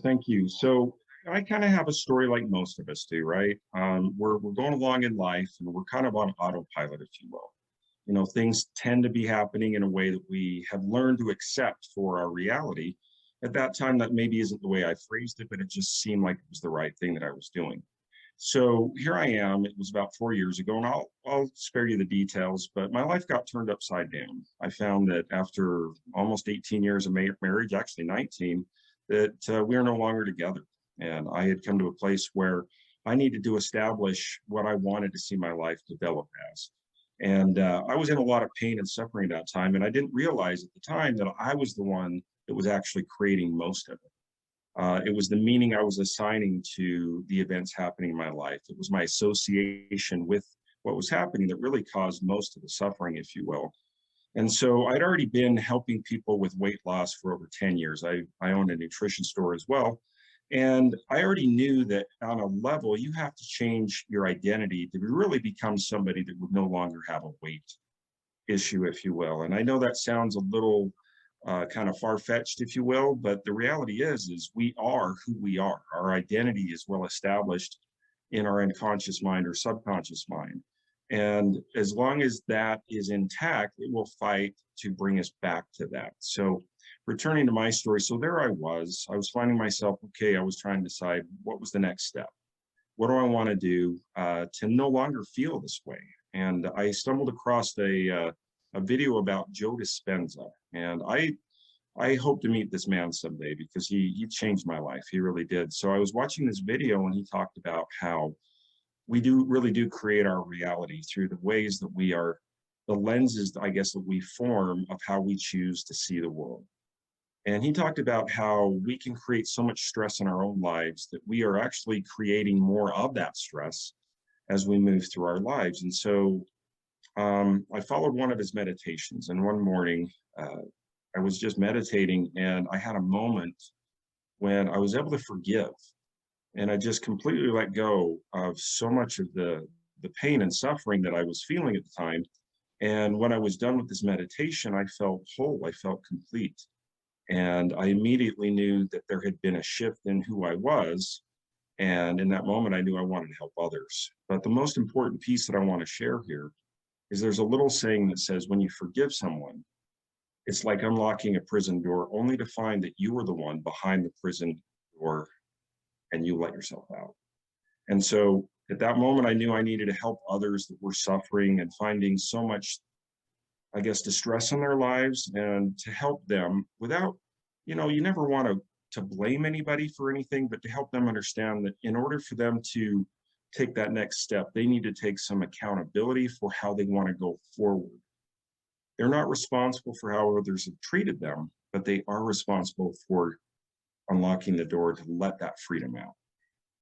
Thank you. So I kind of have a story like most of us do, right? We're going along in life and we're kind of on autopilot, if you will. Things tend to be happening in a way that we have learned to accept for our reality. At that time, that maybe isn't the way I phrased it, but it just seemed like it was the right thing that I was doing. So here I am. It was about 4 years ago, and I'll spare you the details, but my life got turned upside down. I found that after almost 18 years of marriage, actually 19, that we are no longer together. And I had come to a place where I needed to establish what I wanted to see my life develop as. And I was in a lot of pain and suffering at that time. And I didn't realize at the time that I was the one that was actually creating most of it. It was the meaning I was assigning to the events happening in my life. It was my association with what was happening that really caused most of the suffering, if you will. And so I'd already been helping people with weight loss for over 10 years. I owned a nutrition store as well. And I already knew that on a level, you have to change your identity to really become somebody that would no longer have a weight issue, if you will. And I know that sounds a little kind of far-fetched, if you will, but the reality is we are who we are. Our identity is well established in our unconscious mind or subconscious mind. And as long as that is intact, it will fight to bring us back to that. So returning to my story, so there I was finding myself, okay, I was trying to decide what was the next step. What do I want to do to no longer feel this way? And I stumbled across a video about Joe Dispenza. And I hope to meet this man someday because he changed my life. He really did. So I was watching this video and he talked about how we really do create our reality through the ways that we are, the lenses, I guess, that we form of how we choose to see the world. And he talked about how we can create so much stress in our own lives that we are actually creating more of that stress as we move through our lives. And so I followed one of his meditations, and one morning I was just meditating and I had a moment when I was able to forgive. And I just completely let go of so much of the pain and suffering that I was feeling at the time. And when I was done with this meditation, I felt whole, I felt complete. And I immediately knew that there had been a shift in who I was. And in that moment, I knew I wanted to help others. But the most important piece that I want to share here is there's a little saying that says, when you forgive someone, it's like unlocking a prison door only to find that you were the one behind the prison door and you let yourself out. And so at that moment, I knew I needed to help others that were suffering and finding so much, I guess, distress in their lives, and to help them without, you never want to blame anybody for anything, but to help them understand that in order for them to take that next step, they need to take some accountability for how they want to go forward. They're not responsible for how others have treated them, but they are responsible for unlocking the door to let that freedom out.